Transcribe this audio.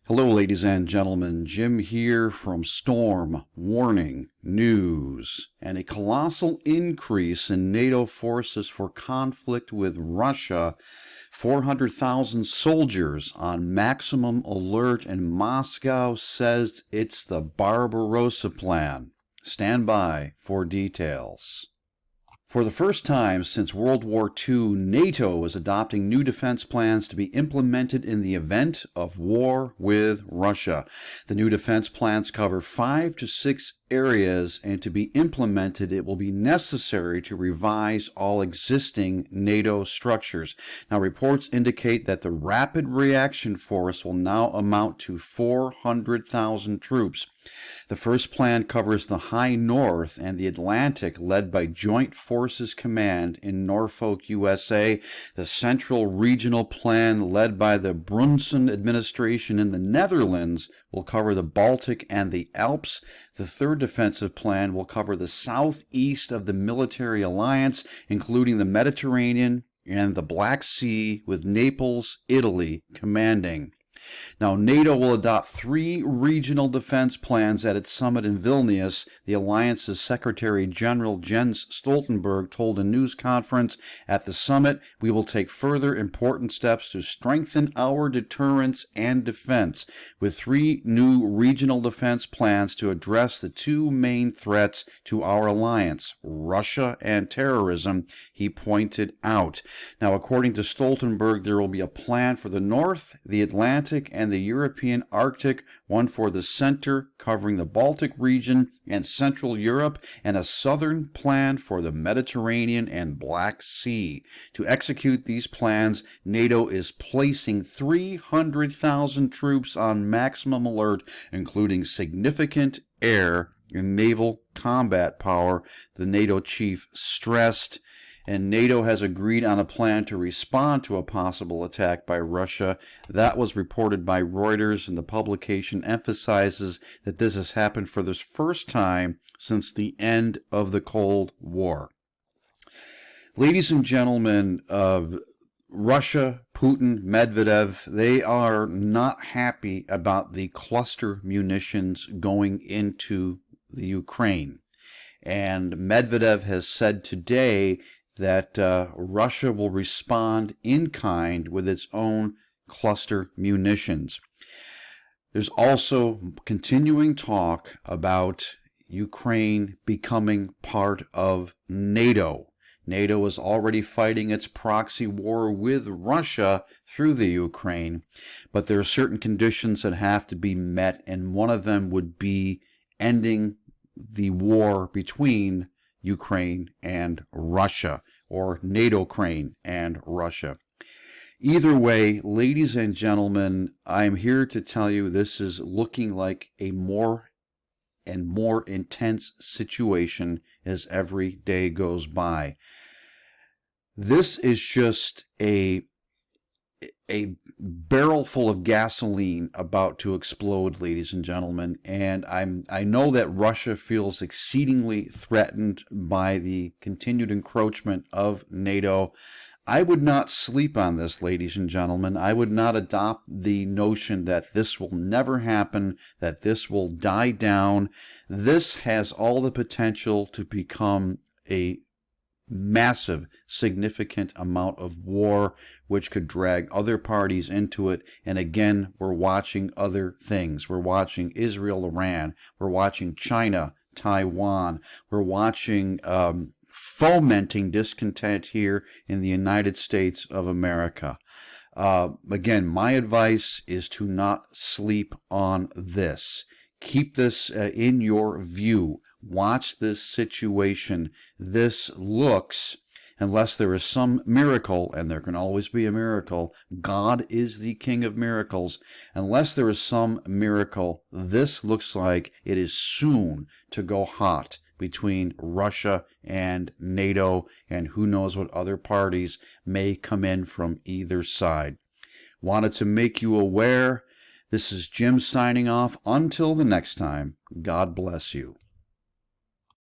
Hello, ladies and gentlemen. Jim here from Storm Warning News. And a colossal increase in NATO forces for conflict with Russia. 400,000 soldiers on maximum alert, and Moscow says it's the Barbarossa plan. Stand by for details. For the first time since World War II, NATO is adopting new defense plans to be implemented in the event of war with Russia. The new defense plans cover 5 to 6 areas, and to be implemented, it will be necessary to revise all existing NATO structures. Now, reports indicate that the Rapid Reaction Force will now amount to 400,000 troops. The first plan covers the High North and the Atlantic, led by Joint Forces Command in Norfolk, USA. The Central Regional Plan, led by the Brunson administration in the Netherlands, will cover the Baltic and the Alps. The third defensive plan will cover the southeast of the military alliance, including the Mediterranean and the Black Sea, with Naples, Italy, commanding. Now, NATO will adopt 3 regional defense plans at its summit in Vilnius. The alliance's Secretary General Jens Stoltenberg told a news conference, "At the summit, we will take further important steps to strengthen our deterrence and defense, with 3 new regional defense plans to address the 2 main threats to our alliance, Russia and terrorism," he pointed out. Now, according to Stoltenberg, there will be a plan for the North, the Atlantic, and the European Arctic, one for the center covering the Baltic region and Central Europe, and a southern plan for the Mediterranean and Black Sea. To execute these plans, NATO is placing 300,000 troops on maximum alert, including significant air and naval combat power, the NATO chief stressed. And NATO has agreed on a plan to respond to a possible attack by Russia. That was reported by Reuters, and the publication emphasizes that this has happened for the first time since the end of the Cold War. Ladies and gentlemen, Russia, Putin, Medvedev, they are not happy about the cluster munitions going into the Ukraine. And Medvedev has said today that Russia will respond in kind with its own cluster munitions. There's also continuing talk about Ukraine becoming part of NATO. NATO is already fighting its proxy war with Russia through the Ukraine, but there are certain conditions that have to be met, and one of them would be ending the war between Ukraine and Russia, or NATO-Ukraine and Russia. Either way, ladies and gentlemen, I'm here to tell you this is looking like a more and more intense situation as every day goes by. This is just a barrel full of gasoline about to explode, ladies and gentlemen, and I know that Russia feels exceedingly threatened by the continued encroachment of NATO. I would not sleep on this, ladies and gentlemen. I would not adopt the notion that this will never happen, that this will die down. This has all the potential to become a massive, significant amount of war, which could drag other parties into it. And again, we're watching other things. We're watching Israel, Iran. We're watching China, Taiwan. We're watching fomenting discontent here in the United States of America. Again, my advice is to not sleep on this. Keep this in your view. Watch this situation. This looks, unless there is some miracle, and there can always be a miracle, God is the King of miracles. Unless there is some miracle, this looks like it is soon to go hot between Russia and NATO, and who knows what other parties may come in from either side. Wanted to make you aware. This is Jim signing off. Until the next time, God bless you.